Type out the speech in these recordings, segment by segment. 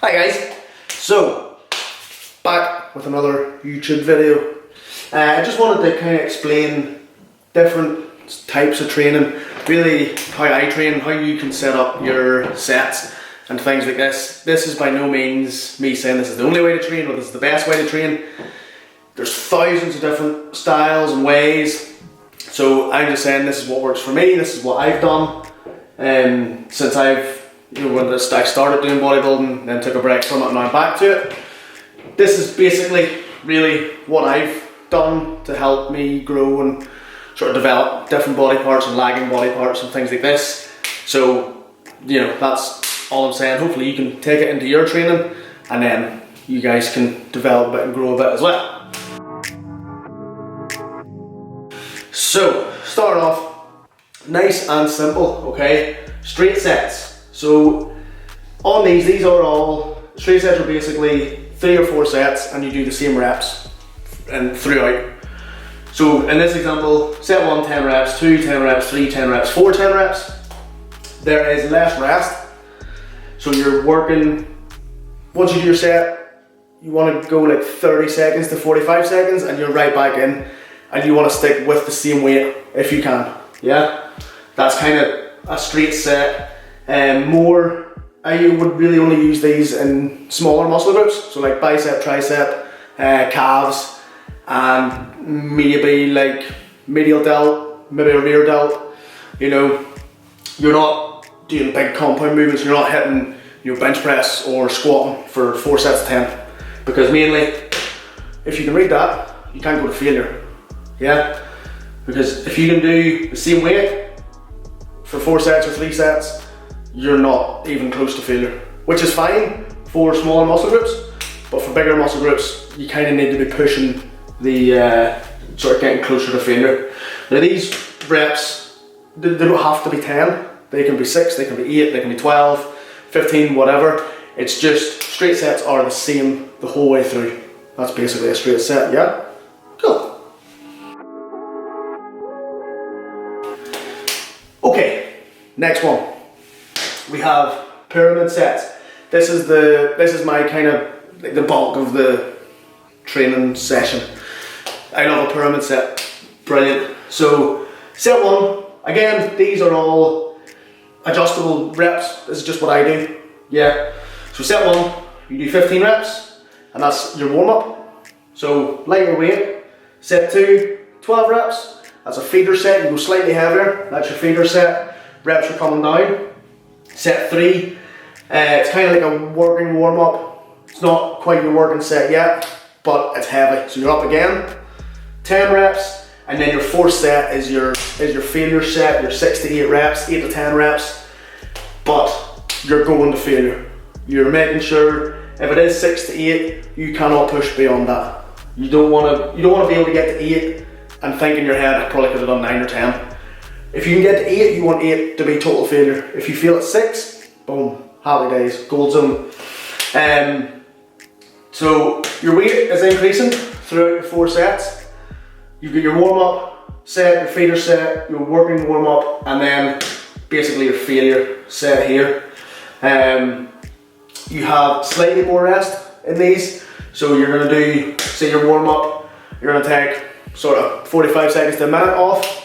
Hi guys, so back with another YouTube video. I just wanted to kind of explain different types of training, really how I train, how you can set up your sets and things like this. This is by no means me saying this is the only way to train or this is the best way to train. There's thousands of different styles and ways, so I'm just saying this is what works for me, this is what I've done since when I started doing bodybuilding, then took a break from it and now I'm back to it. This is basically really what I've done to help me grow and sort of develop different body parts and lagging body parts and things like this. So, that's all I'm saying. Hopefully you can take it into your training and then you guys can develop it and grow a bit as well. So, start off nice and simple, okay? Straight sets. So on these are all, straight sets are basically 3 or 4 sets and you do the same reps and throughout. So in this example, set 1, 10 reps, 2, 10 reps, 3, 10 reps, 4, 10 reps. There is less rest. So you're working, once you do your set, you want to go like 30 seconds to 45 seconds and you're right back in and you want to stick with the same weight if you can, yeah? That's kind of a straight set. I would really only use these in smaller muscle groups, so like bicep, tricep, calves, and maybe like medial delt, maybe a rear delt. You're not doing big compound movements, you're not hitting bench press or squatting for 4 sets of 10, because mainly, if you can read that, you can't go to failure, yeah? Because if you can do the same weight for 4 sets or 3 sets, you're not even close to failure, which is fine for smaller muscle groups, but for bigger muscle groups, you kind of need to be pushing the, sort of getting closer to failure. Now these reps, they don't have to be 10, they can be 6, they can be 8, they can be 12, 15, whatever. It's just, straight sets are the same the whole way through. That's basically a straight set, yeah? Cool. Okay, next one. We have pyramid sets. This is my kind of like the bulk of the training session. I love a pyramid set. Brilliant. So set 1, again, these are all adjustable reps. This is just what I do. Yeah. So set 1, you do 15 reps and that's your warm-up. So lighter weight. Set 2, 12 reps. That's a feeder set. You go slightly heavier. That's your feeder set. Reps are coming down. Set 3, it's kind of like a working warm-up. It's not quite your working set yet, but it's heavy. So you're up again, 10 reps, and then your 4th set is your failure set, your 6 to 8 reps, 8 to 10 reps, but you're going to failure. You're making sure if it is 6 to 8, you cannot push beyond that. You don't want to be able to get to 8 and think in your head, I probably could have done 9 or 10. If you can get to 8, you want 8 to be total failure. If you feel at 6, boom, happy days, gold zone. So your weight is increasing throughout your 4 sets. You've got your warm-up set, your feeder set, your working warm-up, and then basically your failure set here. You have slightly more rest in these. So you're gonna do, say your warm-up, you're gonna take sort of 45 seconds to a minute off.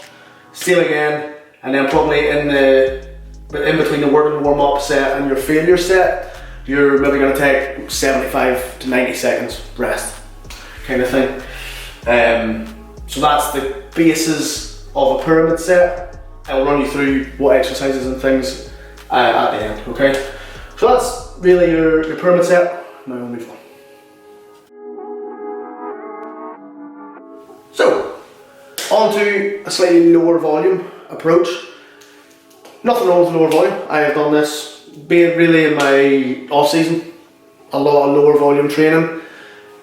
Steal again, and then probably in between the working warm-up set and your failure set, you're maybe going to take 75 to 90 seconds rest, kind of thing. So that's the basis of a pyramid set. I will run you through what exercises and things at the end, okay? So that's really your pyramid set. Now we'll move on. So, on to a slightly lower volume approach. Nothing wrong with lower volume. I have done this really in my off season. A lot of lower volume training.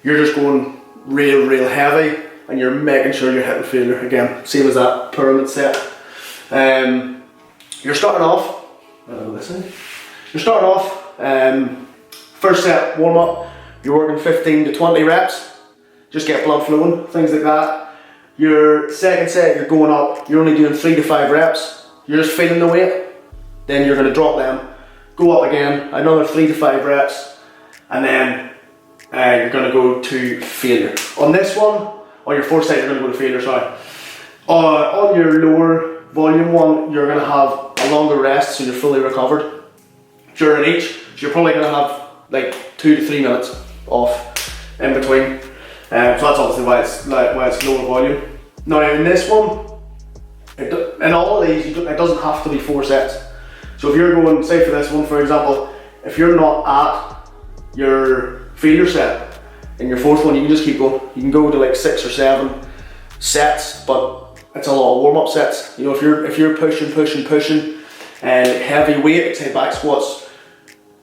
You're just going real heavy and you're making sure you're hitting failure. Again, same as that pyramid set. You're starting off, first set warm up, you're working 15 to 20 reps. Just get blood flowing, things like that. Your second set, you're going up, you're only doing 3 to 5 reps, you're just feeling the weight, then you're going to drop them, go up again, another 3 to 5 reps, and then you're going to go to failure. On this one, on your fourth set, you're going to go to failure, sorry. On your lower volume one, you're going to have a longer rest, so you're fully recovered during each. So you're probably going to have like 2 to 3 minutes off in between. So that's obviously why it's lower volume. Now in this one, in all of these, it doesn't have to be 4 sets. So if you're going, say for this one for example, if you're not at your failure set in your fourth one, you can just keep going. You can go to like 6 or 7 sets, but it's a lot of warm-up sets. You know, if you're pushing, and heavy weight, say back squats,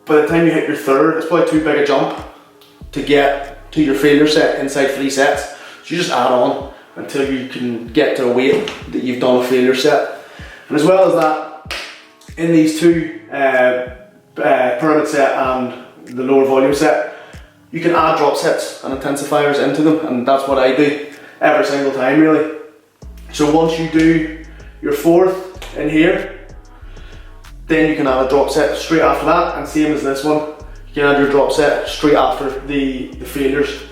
by the time you hit your third, it's probably too big a jump to get to your failure set inside 3 sets. So you just add on until you can get to a weight that you've done a failure set. And as well as that, in these two, pyramid set and the lower volume set, you can add drop sets and intensifiers into them, and that's what I do every single time really. So once you do your fourth in here, then you can add a drop set straight after that, and same as this one, you can add your drop set straight after the failures,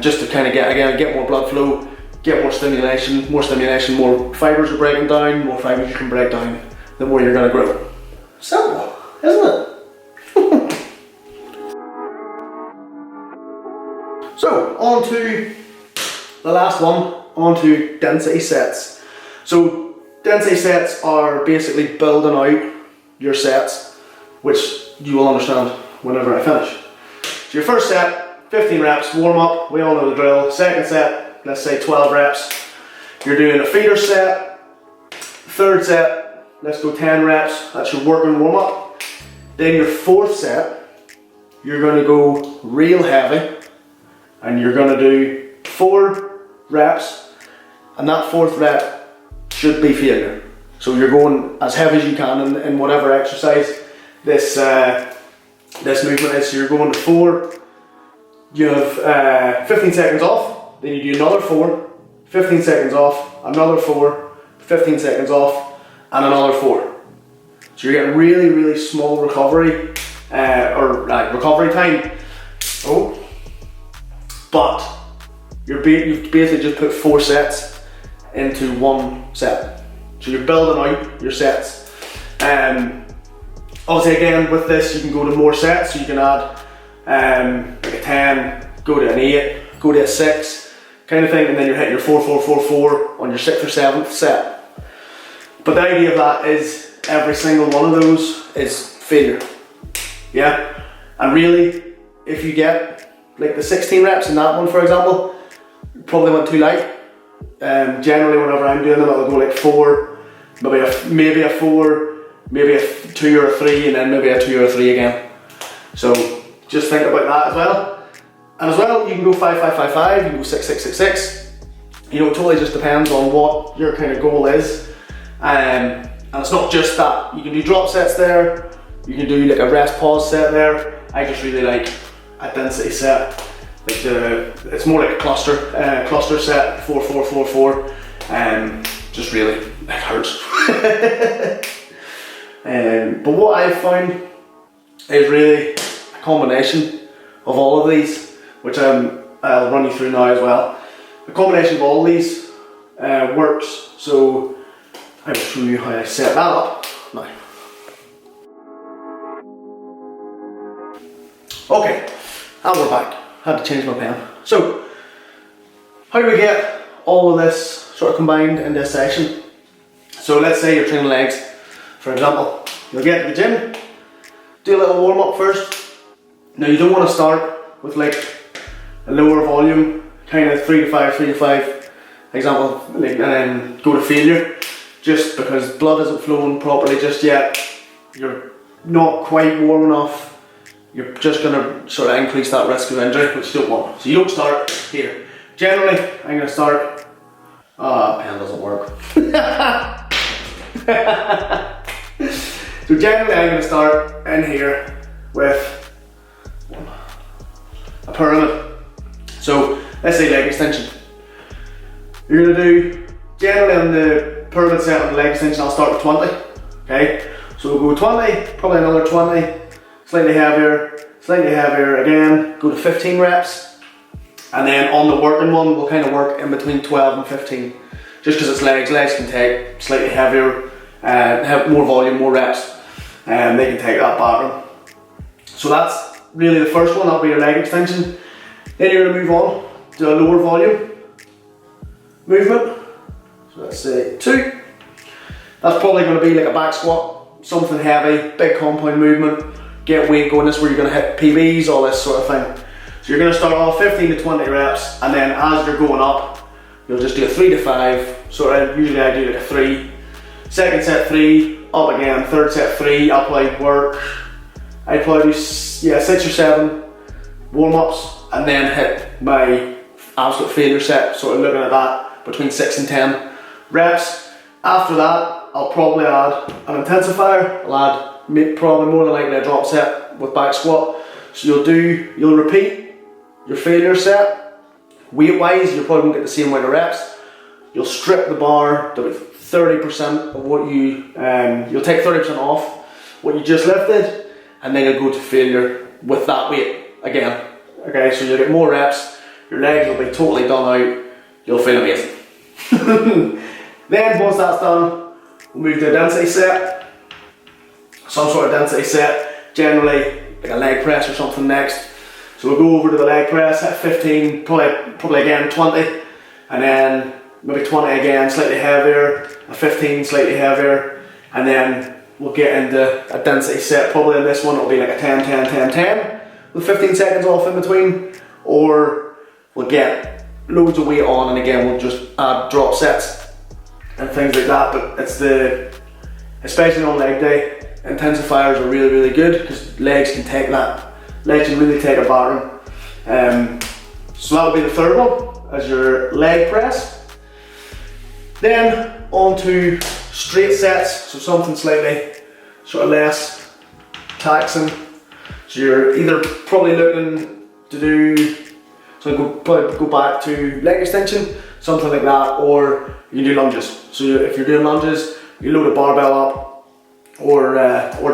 just to kind of get more blood flow, get more stimulation, more fibers are breaking down, more fibers you can break down, the more you're going to grow. Simple, isn't it? So, on to the last one, on to density sets. So, density sets are basically building out your sets, which you will understand whenever I finish. So your first set, 15 reps, warm up, we all know the drill. Second set, let's say 12 reps. You're doing a feeder set. Third set, let's go 10 reps, that's your working warm up. Then your fourth set, you're going to go real heavy, and you're going to do 4 reps, and that fourth rep should be failure. So you're going as heavy as you can in whatever exercise this movement is. So you're going to 4, you have 15 seconds off, then you do another 4, 15 seconds off, another 4, 15 seconds off, and another 4. So you're getting really, really small recovery, recovery time. But you've basically just put 4 sets into 1 set. So you're building out your sets. Obviously again, with this you can go to more sets, so you can add like a 10, go to an 8, go to a 6 kind of thing, and then you're hitting your 4, 4, 4, 4 on your 6th or 7th set. But the idea of that is every single one of those is failure. Yeah? And really, if you get like the 16 reps in that one for example, probably went too light. Generally whenever I'm doing them, I'll go like 4, maybe a 4, maybe a 2 or a 3, and then maybe a 2 or a 3 again. So just think about that as well. And as well, you can go 5, 5, 5, 5, you can go 6, 6, 6, 6. You know, it totally just depends on what your kind of goal is. And it's not just that. You can do drop sets there, you can do like a rest pause set there. I just really like a density set. Like it's more like a cluster set, 4, 4, 4, 4. Just really, it hurts. But what I've found is really a combination of all of these, which I'll run you through now as well. The combination of all these works, so I will show you how I set that up now. Okay, and we're back. Had to change my pen. So, how do we get all of this sort of combined in this session? So let's say you're training legs, for example. You'll get to the gym, do a little warm up first. Now you don't want to start with like a lower volume, kind of 3 to 5 example, like, and then go to failure, just because blood isn't flowing properly just yet. You're not quite warm enough. You're just going to sort of increase that risk of injury, which you don't want. So you don't start here. Generally, I'm going to start. Pen doesn't work. So generally, I'm going to start in here with a pyramid. So let's say leg extension. You're going to do, generally on the pyramid set on the leg extension, I'll start with 20. Okay, so we'll go 20, probably another 20. Slightly slightly heavier again, go to 15 reps. And then on the working one, we'll kind of work in between 12 and 15. Just because it's legs. Legs can take slightly heavier, have more volume, more reps, and they can take that battering. So that's really the first one, that'll be your leg extension. Then you're going to move on to a lower volume movement. So let's say 2. That's probably going to be like a back squat, something heavy, big compound movement, get weight going. This is where you're going to hit PBs, all this sort of thing. So you're going to start off 15 to 20 reps, and then as you're going up, you'll just do a 3 to 5. So usually I do like a 3. Second set 3, up again. Third set 3, I'll probably work. I'd probably do 6 or 7 warm-ups, and then hit my absolute failure set, sort of looking at that, between 6 and 10 reps. After that, I'll probably add an intensifier. I'll add probably more than likely a drop set with back squat. So you'll repeat your failure set. Weight-wise, you'll probably won't get the same amount of reps. You'll strip the bar to 30% of what you'll take 30% off what you just lifted, and then you'll go to failure with that weight again. Okay, so you'll get more reps, your legs will be totally done out, you'll feel amazing. Then once that's done, we'll move to a density set. Some sort of density set, generally like a leg press or something next. So we'll go over to the leg press at 15, probably again 20, and then maybe 20 again, slightly heavier, a 15, slightly heavier, and then we'll get into a density set. Probably in this one it'll be like a 10, 10, 10, 10, with 15 seconds off in between, or we'll get loads of weight on, and again we'll just add drop sets and things like that. But especially on leg day, intensifiers are really, really good because legs can take that. Legs can really take a battering. So that'll be the third one as your leg press. Then on to straight sets, so something slightly sort of less taxing. So you're either probably looking to do, probably go back to leg extension, something like that, or you can do lunges. So if you're doing lunges, you load a barbell up or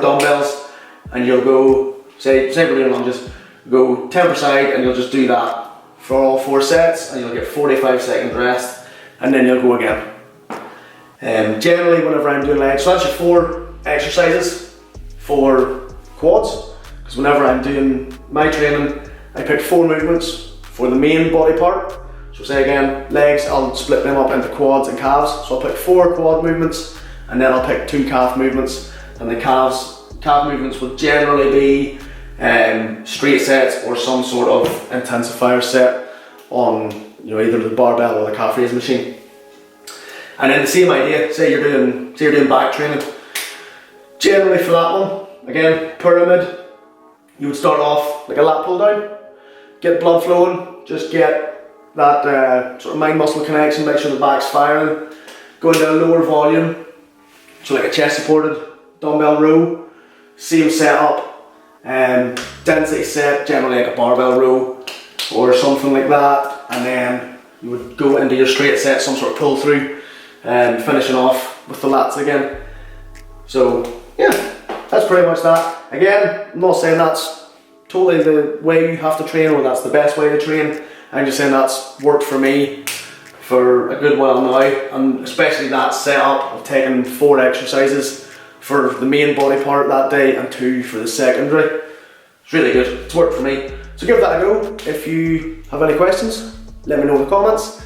dumbbells, and you'll go, say we're doing lunges, go 10 per side, and you'll just do that for all 4 sets, and you'll get 45 seconds rest, and then you'll go again. Generally whenever I'm doing legs, so that's your 4 exercises for quads, because whenever I'm doing my training, I pick 4 movements for the main body part. So say again, legs, I'll split them up into quads and calves. So I'll pick 4 quad movements, and then I'll pick 2 calf movements, and the calf movements will generally be straight sets or some sort of intensifier set on either the barbell or the calf raise machine. And then the same idea, say you're doing back training. Generally for that one, again, pyramid, you would start off like a lat pull down, get blood flowing, just get that sort of mind muscle connection, make sure the back's firing, go into a lower volume, so like a chest supported dumbbell row, same setup, density set, generally like a barbell row or something like that, and then you would go into your straight set, some sort of pull through, and finishing off with the lats again. So yeah, that's pretty much that. Again, I'm not saying that's totally the way you have to train or that's the best way to train. I'm just saying that's worked for me for a good while now, and especially that setup of taking 4 exercises for the main body part that day and 2 for the secondary. It's really good, it's worked for me. So give that a go. If you have any questions, let me know in the comments.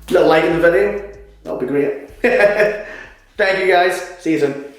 A little like in the video, that'll be great. Thank you guys, see you soon.